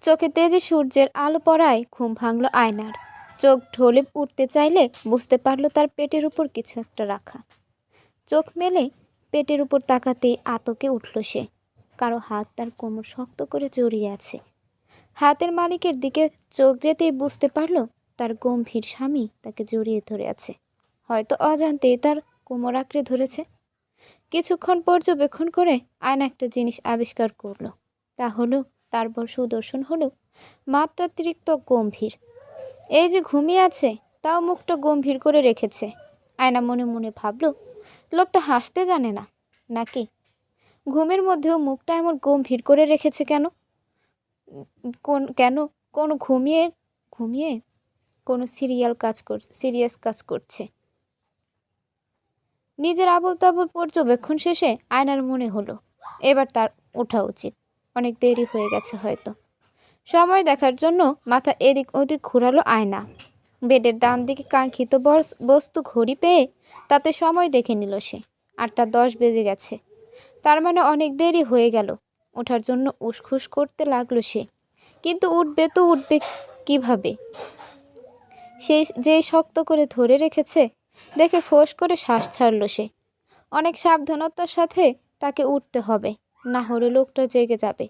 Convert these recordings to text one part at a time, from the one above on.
চোখে তেজে সূর্যের আলো পড়ায় ঘুম ভাঙল আয়নার। চোখ ঢলে উঠতে চাইলে বুঝতে পারল তার পেটের উপর কিছু একটা রাখা। চোখ মেলে পেটের উপর তাকাতেই আতকে উঠল সে। কারো হাত তার কোমর শক্ত করে জড়িয়ে আছে। হাতের মালিকের দিকে চোখ যেতেই বুঝতে পারল তার গম্ভীর স্বামী তাকে জড়িয়ে ধরে আছে। হয়তো অজান্তেই তার কোমর আঁকড়ে ধরেছে। কিছুক্ষণ পর্যবেক্ষণ করে আয়না একটা জিনিস আবিষ্কার করল। তা হলো তার বর সুদর্শন হলো মাত্রাতিরিক্ত গম্ভীর। এই যে ঘুমিয়ে আছে তাও মুখটা গম্ভীর করে রেখেছে। আয়না মনে মনে ভাবল, লোকটা হাসতে জানে না নাকি? ঘুমের মধ্যেও মুখটা এমন গম্ভীর করে রেখেছে কেন? কোনো ঘুমিয়ে ঘুমিয়ে কোনো সিরিয়াস কাজ করছে। নিজের আবল তাবল পর্যবেক্ষণ শেষে আয়নার মনে হলো এবার তার ওঠা উচিত। অনেক দেরি হয়ে গেছে হয়তো। সময় দেখার জন্য মাথা এদিক ওদিক ঘোরালো আয়না। বেডের ডান দিকে কাঙ্ক্ষিত বস্তু ঘড়ি পেয়ে তাতে সময় দেখে নিল সে। 8:10 বেজে গেছে। তার মানে অনেক দেরি হয়ে গেল। ওঠার জন্য উসখুস করতে লাগলো সে। কিন্তু উঠবে কিভাবে? সে যে শক্ত করে ধরে রেখেছে দেখে ফোঁস করে শ্বাস ছাড়ল সে। অনেক সাবধানতার সাথে তাকে উঠতে হবে, না হলে লোকটা জেগে যাবে।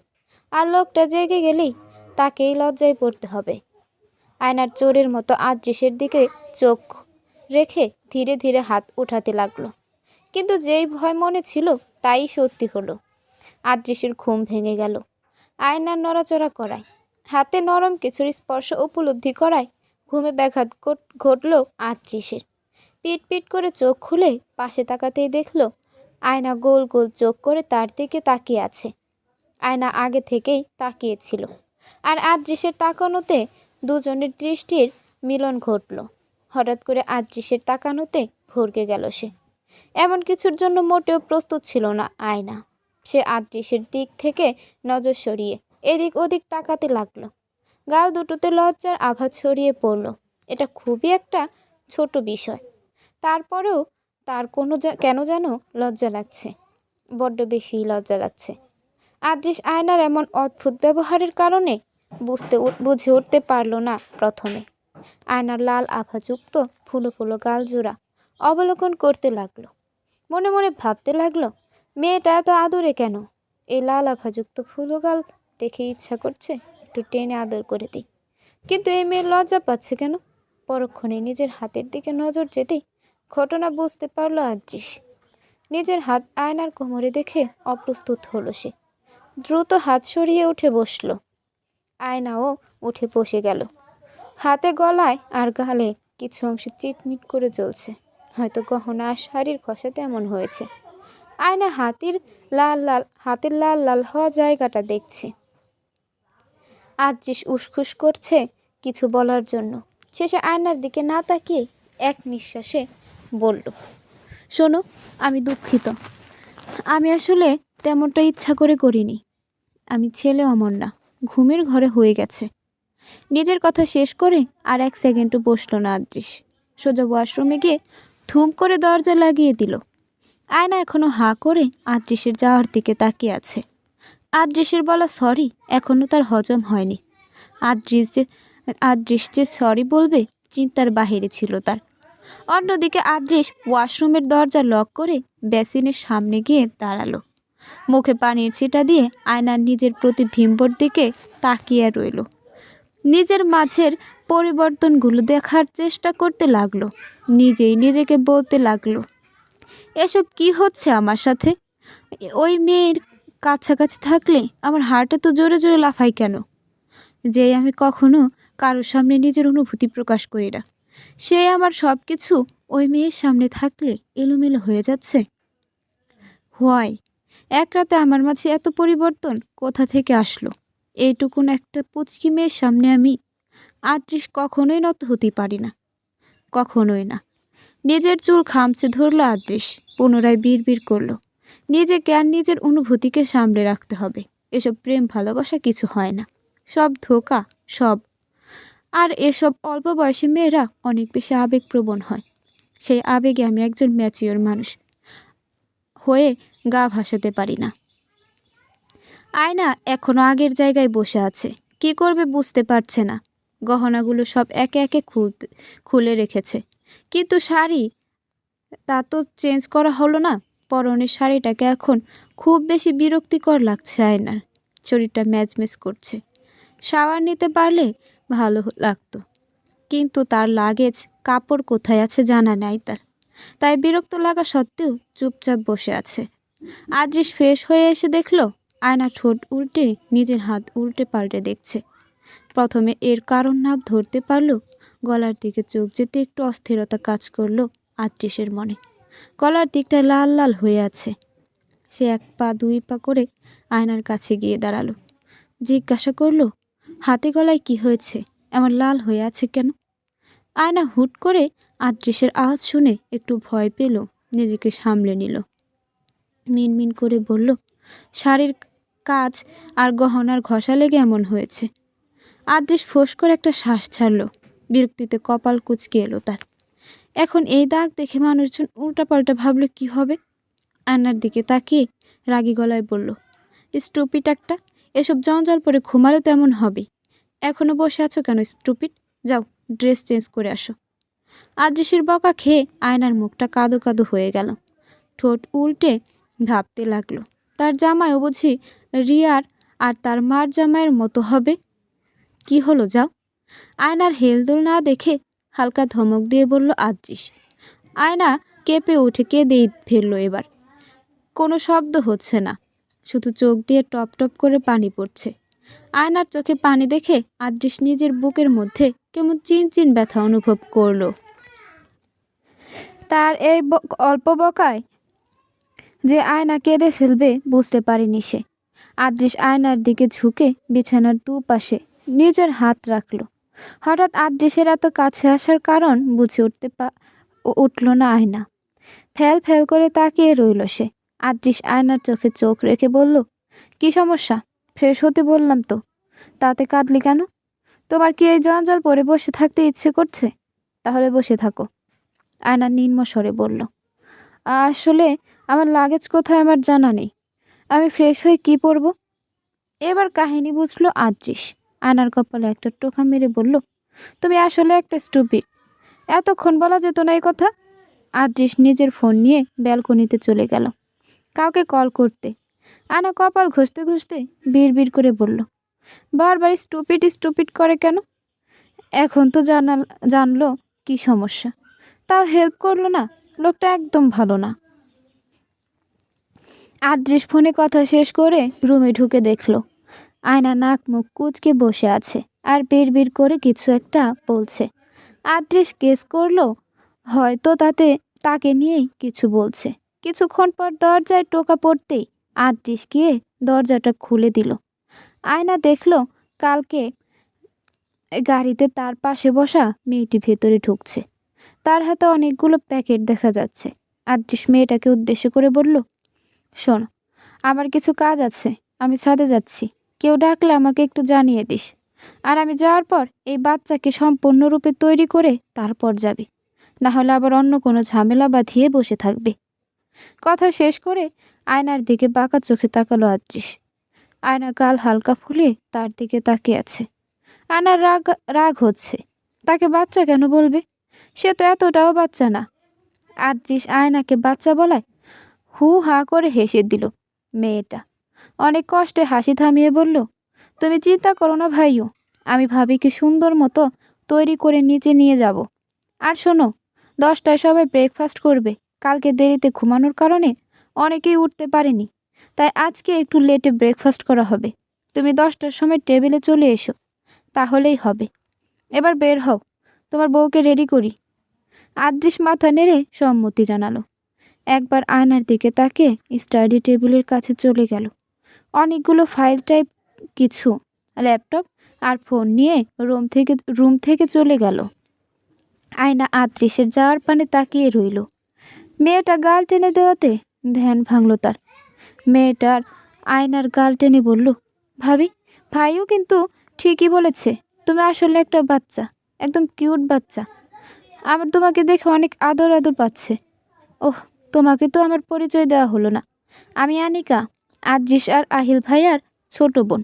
আর লোকটা জেগে গেলেই তাকেই লজ্জায় পড়তে হবে। আয়নার চোরের মতো আদৃশের দিকে চোখ রেখে ধীরে ধীরে হাত উঠাতে লাগলো। কিন্তু যেই ভয় মনে ছিল তাই সত্যি হলো। আদৃশের ঘুম ভেঙে গেল। আয়নার নড়াচড়া করায়, হাতে নরম কিছুর স্পর্শ উপলব্ধি করায় ঘুমে ব্যাঘাত ঘটল আদৃশের। পিট পিট করে চোখ খুলে পাশে তাকাতেই দেখল আয়না গোল গোল চোখ করে তার দিকে তাকিয়ে আছে। আয়না আগে থেকেই তাকিয়েছিল। আর আদৃশের তাকানোতে দুজনের দৃষ্টির মিলন ঘটল। হঠাৎ করে আদৃশের তাকানোতে ভরকে গেল সে। এমন কিছুর জন্য মোটেও প্রস্তুত ছিল না আয়না। সে আদৃশের দিক থেকে নজর সরিয়ে এদিক ওদিক তাকাতে লাগলো। গাল দুটোতে লজ্জার আভা ছড়িয়ে পড়ল। এটা খুবই একটা ছোট বিষয়, তারপরেও তার কেন যেন লজ্জা লাগছে। বড্ড বেশি লজ্জা লাগছে। আদৃশ আয়নার এমন অদ্ভুত ব্যবহারের কারণে বুঝে উঠতে পারল না প্রথমে। আয়নার লাল আভাযুক্ত ফুলো ফুলো গালজোড়া অবলোকন করতে লাগলো। মনে মনে ভাবতে লাগলো, মেয়েটা এত আদরে কেন? এই লাল আভাযুক্ত ফুলো গাল দেখে ইচ্ছা করছে একটু টেনে আদর করে দিই। কিন্তু এই মেয়ে লজ্জা পাচ্ছে কেন? পরক্ষণে নিজের হাতের দিকে নজর যেতেই ঘটনা বুঝতে পারল আদৃশ। নিজের হাত আয়নার কোমরে দেখে অপ্রস্তুত হলো সে। দ্রুত হাত সরিয়ে উঠে বসল। আয়নাও উঠে বসে গেল। হাতে গলায় আর গালে কিছু অংশে চিটমিট করে জ্বলছে। হয়তো গহনা আর শাড়ির ঘষাতে এমন হয়েছে। আয়না হাতের লাল লাল হওয়া জায়গাটা দেখছে। আদৃশ উসখুস করছে কিছু বলার জন্য। শেষে আয়নার দিকে না তাকিয়ে এক নিঃশ্বাসে বলল, শোনো, আমি দুঃখিত। আমি আসলে তেমনটা ইচ্ছা করে করিনি। আমি ছেলে অমর না, ঘুমের ঘরে হয়ে গেছে। নিজের কথা শেষ করে আর এক সেকেন্ডও বসলো না আদৃশ। সোজা ওয়াশরুমে গিয়ে ধুম করে দরজা লাগিয়ে দিল। আয়না এখনো হাঁ করে আদৃশের যাওয়ার দিকে তাকিয়ে আছে। আদৃশের বলা সরি এখনো তার হজম হয়নি। আদৃশ যে সরি বলবে চিন্তার বাহিরে ছিল তার। অন্যদিকে আদৃশ ওয়াশরুমের দরজা লক করে বেসিনের সামনে গিয়ে দাঁড়ালো। মুখে পানির ছিটা দিয়ে আয়নার নিজের প্রতিবিম্বর দিকে তাকিয়ে রইল। নিজের মাঝের পরিবর্তনগুলো দেখার চেষ্টা করতে লাগলো। নিজেই নিজেকে বলতে লাগলো, এসব কি হচ্ছে আমার সাথে? ওই মেয়ের কাছাকাছি থাকলে আমার হার্টে তো জোরে জোরে লাফায় কেন? যে আমি কখনো কারোর সামনে নিজের অনুভূতি প্রকাশ করি না, সে আমার সব কিছু ওই মেয়ের সামনে থাকলে এলোমেলো হয়ে যাচ্ছে। হোয়াই? এক রাতে আমার মাঝে এত পরিবর্তন কোথা থেকে আসলো? এইটুকুন একটা পুচকি মেয়ের সামনে আমি আদৃশ কখনোই নত হতে পারি না, কখনোই না। নিজের চুল খামচে ধরল আদৃশ। পুনরায় বিড়বিড় করলো, নিজেকে আর নিজের অনুভূতিকে সামলে রাখতে হবে। এসব প্রেম ভালোবাসা কিছু হয় না, সব ধোঁকা সব। আর এসব অল্প বয়সী মেয়েরা অনেক বেশি আবেগপ্রবণ হয়। সেই আবেগে আমি একজন ম্যাচিওর মানুষ হয়ে গা ভাসাতে পারি না। আয়না এখনো আগের জায়গায় বসে আছে। কি করবে বুঝতে পারছে না। গহনাগুলো সব একে একে খুলে রেখেছে, কিন্তু শাড়ি তা তো চেঞ্জ করা হলো না। পরনের শাড়িটাকে এখন খুব বেশি বিরক্তিকর লাগছে আয়নার। শরীরটা ম্যাজম্যাজ করছে। শাওয়ার নিতে পারলে ভালো লাগতো, কিন্তু তার লাগেজ কাপড় কোথায় আছে জানা নাই তার। তাই বিরক্ত লাগা সত্ত্বেও চুপচাপ বসে আছে। আদৃশ ফ্রেশ হয়ে এসে দেখলো আয়না ঠোঁট উল্টে নিজের হাত উল্টে পাল্টে দেখছে। প্রথমে এর কারণ না ধরতে পারলো, গলার দিকে চোখ যেতে একটু অস্থিরতা কাজ করলো আদৃশের মনে। গলার দিকটা লাল লাল হয়ে আছে। সে এক পা দুই পা করে আয়নার কাছে গিয়ে দাঁড়ালো। জিজ্ঞাসা করলো, হাতে গলায় কি হয়েছে, এমন লাল হয়ে আছে কেন? আয়না হুট করে আদৃশের আওয়াজ শুনে একটু ভয় পেল, নিজেকে সামলে নিল। মিনমিন করে বলল, শাড়ির কাজ আর গহনার ঘষা লেগে এমন হয়েছে। আদৃশ ফোঁস করে একটা শ্বাস ছাড়ল। বিরক্তিতে কপাল কুঁচকে এলো তার। এখন এই দাগ দেখে মানুষজন উল্টাপাল্টা ভাবলে কি হবে? আয়নার দিকে তাকিয়ে রাগী গলায় বলল, স্টুপিট একটা, এসব জঞ্জাল পরে ঘুমালে তো এমন হবে। এখনো বসে আছো কেন স্টুপিট? যাও ড্রেস চেঞ্জ করে আসো। আদৃশের বকা খেয়ে আয়নার মুখটা কাদো কাদো হয়ে গেল। ঠোঁট উল্টে ভাবতে লাগলো, তার জামাইও বুঝি রিয়ার আর তার মার জামাইয়ের মতো হবে। কি হলো, যাও। আয়নার হেলদোল না দেখে হালকা ধমক দিয়ে বলল আদৃশ। আয়না কেঁপে উঠে কেঁদেই ফেললো এবার। কোনো শব্দ হচ্ছে না, শুধু চোখ দিয়ে টপ টপ করে পানি পড়ছে। আয়নার চোখে পানি দেখে আদৃশ নিজের বুকের মধ্যে কেমন চিনচিন ব্যথা অনুভব করলো। তার এই অল্প বকায় যে আয়না কেঁদে ফেলবে বুঝতে পারেনি সে। আদৃশ আয়নার দিকে ঝুঁকে বিছানার দুপাশে নিজের হাত রাখলো। হঠাৎ আদৃশের এত কাছে আসার কারণ বুঝে উঠল না আয়না। ফ্যাল ফ্যাল করে তাকিয়ে রইল সে। আদৃশ আয়নার চোখে চোখ রেখে বলল, কি সমস্যা? ফ্রেশ হতে বললাম তো, তাতে কাঁদলি কেন? তোমার কি এই জঞ্জাল পরে বসে থাকতে ইচ্ছে করছে? তাহলে বসে থাকো। আয়না নিম্ন স্বরে বলল, আসলে আমার লাগেজ কোথায় আমার জানা নেই, আমি ফ্রেশ হয়ে কি পরব? এবার কাহিনী বুঝলো আদৃশ। আয়নার কপালে একটা টোকা মেরে বলল, তুমি আসলে একটা স্টুপিড। এতক্ষণ বলা যেত না এই কথা। আদৃশ নিজের ফোন নিয়ে ব্যালকনিতে চলে গেল কাউকে কল করতে। আয়না কপাল ঘষতে ঘষতে বিড় করে বলল, বারবার স্টুপিড স্টুপিড করে কেন? এখন তো জানলো কি সমস্যা, তাও হেল্প করলো না। লোকটা একদম ভালো না। আদৃশ ফোনে কথা শেষ করে রুমে ঢুকে দেখলো আয়না নাক মুখ কুঁচকে বসে আছে আর বিড় করে কিছু একটা বলছে। আদৃশ গেস করলো হয়তো তাকে নিয়েই কিছু বলছে। কিছুক্ষণ পর দরজায় টোকা পড়তেই আদৃশ গিয়ে দরজাটা খুলে দিল। আয়না দেখলো কালকে গাড়িতে তার পাশে বসা মেয়েটি ভেতরে ঢুকছে। তার হাতে অনেকগুলো প্যাকেট দেখা যাচ্ছে। আদৃশ মেয়েটাকে উদ্দেশ্য করে বলল, শোনো, আমার কিছু কাজ আছে, আমি ছাদে যাচ্ছি। কেউ ডাকলে আমাকে একটু জানিয়ে দিস। আর আমি যাওয়ার পর এই বাচ্চাকে সম্পূর্ণরূপে তৈরি করে তারপর যাবি, না হলে আবার অন্য কোনো ঝামেলা বাঁধিয়ে বসে থাকবে। কথা শেষ করে আয়নার দিকে বাঁকা চোখে তাকালো আদৃশ। আয়না গাল হালকা ফুলে তার দিকে তাকিয়ে আছে। আয়নার রাগ হচ্ছে, তাকে বাচ্চা কেন বলবে? সে তো এতটাও বাচ্চা না। আদৃশ আয়নাকে বাচ্চা বলায় হু হা করে হেসে দিল মেয়েটা। অনেক কষ্টে হাসি থামিয়ে বলল, তুমি চিন্তা করো না ভাইও, আমি ভাবিকে সুন্দর মতো তৈরি করে নিচে নিয়ে যাব। আর শোনো, 10টায় সবাই ব্রেকফাস্ট করবে। কালকে দেরিতে ঘুমানোর কারণে অনেকেই উঠতে পারেনি, তাই আজকে একটু লেটে ব্রেকফাস্ট করা হবে। তুমি 10টার সময় টেবিলে চলে এসো, তাহলেই হবে। এবার বের হও, তোমার বউকে রেডি করি। আদৃশ মাথা নেড়ে সম্মতি জানালো। একবার আয়নার দিকে তাকে স্টাডি টেবিলের কাছে চলে গেল। অনেকগুলো ফাইল টাইপ কিছু ল্যাপটপ আর ফোন নিয়ে রুম থেকে চলে গেল। আয়না আদৃশের যাওয়ার পানে তাকিয়ে রইল। মেয়েটা গাল টেনে দেওয়াতে ধ্যান ভাঙল তার। মেয়েটার আয়নার গাল টেনে বলল, ভাইও কিন্তু ঠিকই বলেছে, তুমি আসলে একটা বাচ্চা, একদম কিউট বাচ্চা। আমার তোমাকে দেখে অনেক আদর আদর পাচ্ছে। ওহ, তোমাকে তো আমার পরিচয় দেওয়া হলো না। আমি আনিকা, আদৃশ আর আহিল ভাইয়ার ছোট বোন।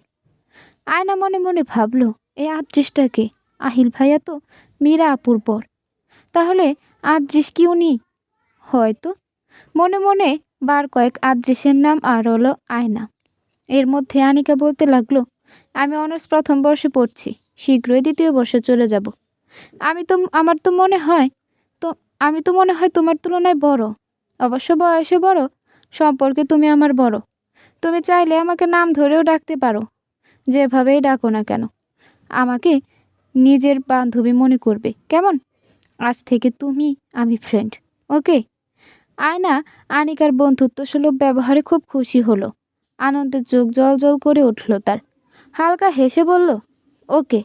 আয়না মনে মনে ভাবল, এই আদৃশটাকে? আহিল ভাইয়া তো মীরা আপুর পর। তাহলে আদৃশ কি উনি? হয়তো। মনে মনে বার কয়েক আদৃশের নাম আর হলো আয়না। এর মধ্যে আনিকা বলতে লাগলো, আমি অনার্স প্রথম বর্ষে পড়ছি, শীঘ্রই দ্বিতীয় বর্ষে চলে যাব। আমার তো মনে হয় তো আমি তো মনে হয় তোমার তুলনায় বড়। অবশ্য বয়সে বড়, সম্পর্কে তুমি আমার বড়। তুমি চাইলে আমাকে নাম ধরেও ডাকতে পারো, যেভাবেই ডাকো না কেন। আমাকে নিজের বান্ধবী মনে করবে, কেমন? আজ থেকে তুমি আমি ফ্রেন্ড, ওকে? আয়না আনিকার বন্ধুত্বসুলভ ব্যবহারে খুব খুশি হলো। আনন্দে চোখ জল জল করে উঠল তার। হালকা হেসে বলল, ওকে,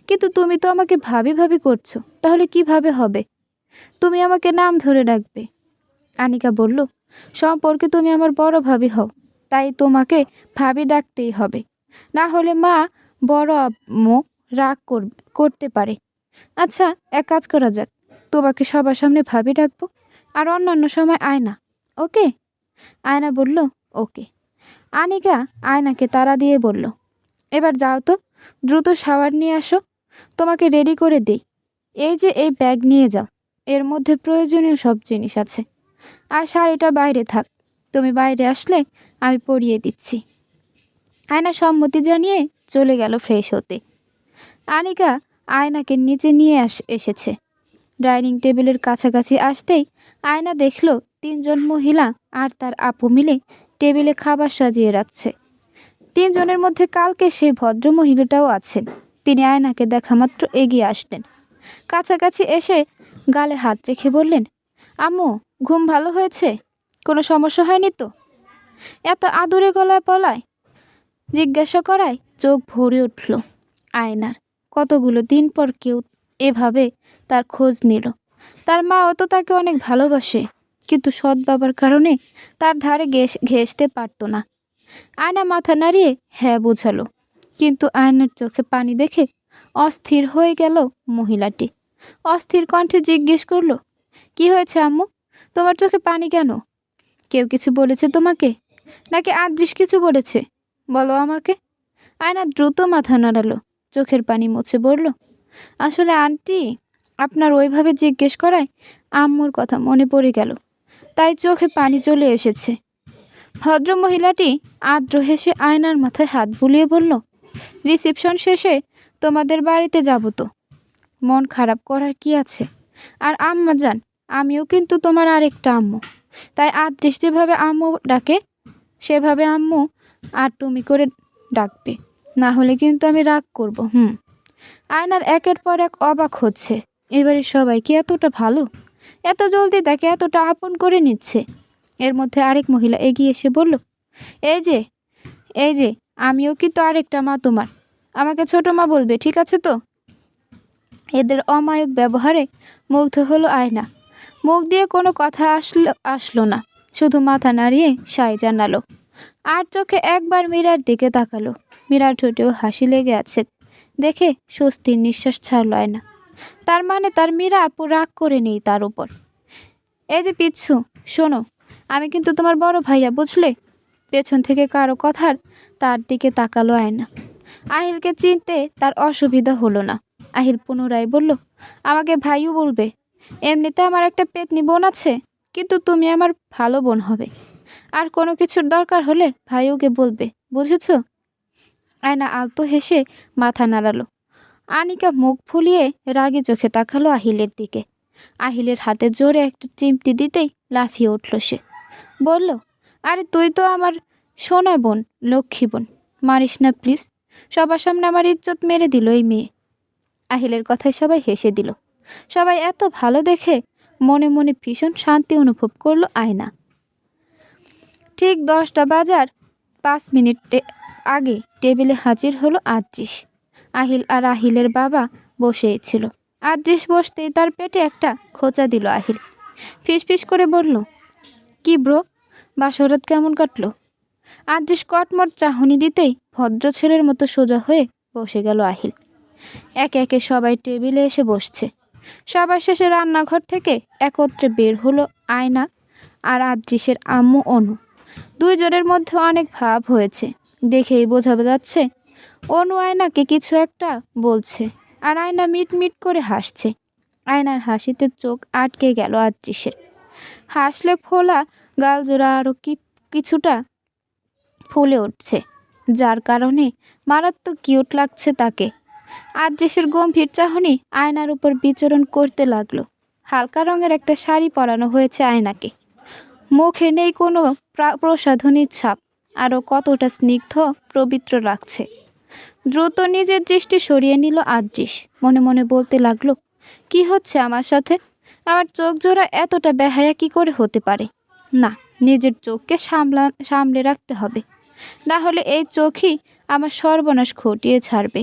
কিন্তু তুমি তো আমাকে ভাবি ভাবি করছো, তাহলে কিভাবে হবে? তুমি আমাকে নাম ধরে ডাকবে। আনিকা বলল, সম্পর্কে তুমি আমার বড় ভাবি হও, তাই তোমাকে ভাবি ডাকতেই হবে। না হলে মা বড় আম্মু রাগ করতে পারে। আচ্ছা, এক কাজ করা যাক, তোমাকে সবার সামনে ভাবি ডাকবো, আর অন্যান্য সময় আয়না, ওকে? আয়না বলল, ওকে। আনিকা আয়নাকে তাড়া দিয়ে বলল, এবার যাও তো, দ্রুত শাওয়ার নিয়ে আসো, তোমাকে রেডি করে দেই। এই যে এই ব্যাগ নিয়ে যাও, এর মধ্যে প্রয়োজনীয় সব জিনিস আছে। আর শাড়িটা বাইরে থাক, তুমি বাইরে আসলে আমি পরিয়ে দিচ্ছি। আয়না সম্মতি জানিয়ে চলে গেল ফ্রেশ হতে। আনিকা আয়নাকে নিচে নিয়ে এসেছে। ডাইনিং টেবিলের কাছাকাছি আসতেই আয়না দেখল 3জন মহিলা আর তার আপু মিলে টেবিলে খাবার সাজিয়ে রাখছে। 3জনের মধ্যে কালকে সেই ভদ্র মহিলাটাও আছেন। তিনি আয়নাকে দেখা মাত্র এগিয়ে আসলেন। কাছাকাছি এসে গালে হাত রেখে বললেন, আম্মু, ঘুম ভালো হয়েছে? কোনো সমস্যা হয়নি তো? এত আদুরে গলায় পলায় জিজ্ঞাসা করায় চোখ ভরে উঠল আয়নার। কতগুলো দিন পর কেউ এভাবে তার খোঁজ নিল। তার মাও তো তাকে অনেক ভালোবাসে, কিন্তু সৎ বাবার কারণে তার ধারে ঘেঁষতে পারত না। আয়না মাথা নাড়িয়ে হ্যাঁ বোঝালো, কিন্তু আয়নার চোখে পানি দেখে অস্থির হয়ে গেল মহিলাটি। অস্থির কণ্ঠে জিজ্ঞেস করলো, কি হয়েছে আম্মু? তোমার চোখে পানি কেন? কেউ কিছু বলেছে তোমাকে, নাকি আদৃশ কিছু বলেছে? বলো আমাকে। আয়না দ্রুত মাথা নাড়ালো, চোখের পানি মুছে বলল, আসলে আন্টি, আপনার ওইভাবে জিজ্ঞেস করায় আম্মুর কথা মনে পড়ে গেল, তাই চোখে পানি চলে এসেছে। ভদ্র মহিলাটি আর্দ্র হেসে আয়নার মাথায় হাত বুলিয়ে বলল, রিসেপশন শেষে তোমাদের বাড়িতে যাব তো, মন খারাপ করার কি আছে? আর আম্মা জান, আমিও কিন্তু তোমার আরেকটা আম্মু, তাই আদৃশ যেভাবে আম্মু ডাকে সেভাবে আম্মু আর তুমি করে ডাকবে, না হলে কিন্তু আমি রাগ করব। আয়নার একের পর এক অবাক হচ্ছে, এবারে সবাই কি এতটা ভালো? এত জলদি তাকে এতটা আপন করে নিচ্ছে। এর মধ্যে আরেক মহিলা এগিয়ে এসে বলল, এই যে এই যে আমিও কিন্তু আরেকটা মা তোমার, আমাকে ছোট মা বলবে, ঠিক আছে তো? এদের অমায়িক ব্যবহারে মুগ্ধ হলো আয়না। মুখ দিয়ে কোনো কথা আসলো না, শুধু মাথা নাড়িয়ে সায় জানালো। আর চোখে একবার মীরার দিকে তাকালো। মীরার ঠোঁটেও হাসি লেগে আছে দেখে স্বস্তির নিঃশ্বাস ছাড়ল আয়না। তার মানে তার মীরা আপু রাগ করে নেই তার উপর। এই যে পিচ্ছু, শোনো, আমি কিন্তু তোমার বড় ভাইয়া, বুঝলে? পেছন থেকে কারো কথার তার দিকে তাকালো আয়না। আহিলকে চিনতে তার অসুবিধা হলো না। আহিল পুনরায় বলল, আমাকে ভাইও বলবে। এমনিতে আমার একটা পেতনি বোন আছে, কিন্তু তুমি আমার ভালো বোন হবে। আর কোনো কিছুর দরকার হলে ভাইওকে বলবে, বুঝেছ? আয়না আলতো হেসে মাথা নাড়ালো। আনিকা মুখ ফুলিয়ে রাগী চোখে তাকালো আহিলের দিকে। আহিলের হাতে জোরে একটা চিমটি দিতেই লাফিয়ে উঠল সে। বলল, আরে তুই তো আমার সোনা বোন, লক্ষ্মী বোন, মারিস না প্লিজ। সবার সামনে আমার ইজ্জত মেরে দিল এই মেয়ে। আহিলের কথায় সবাই হেসে দিল। সবাই এত ভালো দেখে মনে মনে ভীষণ শান্তি অনুভব করলো আয়না। ঠিক 10টা বাজার 5 মিনিট আগে টেবিলে হাজির হলো আদৃশ। আহিল আর আহিলের বাবা বসেই ছিল। আদৃশ বসতেই তার পেটে একটা খোঁচা দিল আহিল। ফিসফিস করে বলল, কি ব্রো, বাসরাত কেমন কাটলো? আদৃশ কটমট চাহনি দিতেই ভদ্র ছেলের মতো সোজা হয়ে বসে গেল আহিল। একে একে সবাই টেবিলে এসে বসছে। সবার শেষে রান্নাঘর থেকে একত্রে বের হলো আয়না আর আদৃশের আম্মু অনু। দুইজনের মধ্যে অনেক ভাব হয়েছে, দেখেই বোঝা যাচ্ছে অনু আয়নাকে কিছু একটা বলছে, আর আয়না মিট মিট করে হাসছে। আয়নার হাসিতে চোখ আটকে গেল আদৃশের। হাসলে ফোলা গালজোড়া আরও কিছুটা ফুলে উঠছে, যার কারণে মারাত্মক কিউট লাগছে তাকে। আদৃশের গম্ভীর চাহনি আয়নার উপর বিচরণ করতে লাগলো। হালকা রঙের একটা শাড়ি পরানো হয়েছে আয়নাকে। মুখে নেই কোনো প্রসাধনীর ছাপ, আরও কতটা স্নিগ্ধ পবিত্র লাগছে। দ্রুত নিজের দৃষ্টি সরিয়ে নিল আদৃশ। মনে মনে বলতে লাগলো, কি হচ্ছে আমার সাথে? আমার চোখ জোড়া এতটা বেহায়া কি করে হতে পারে? না, নিজের চোখকে সামলে রাখতে হবে, না হলে এই চোখই আমার সর্বনাশ ঘটিয়ে ছাড়বে।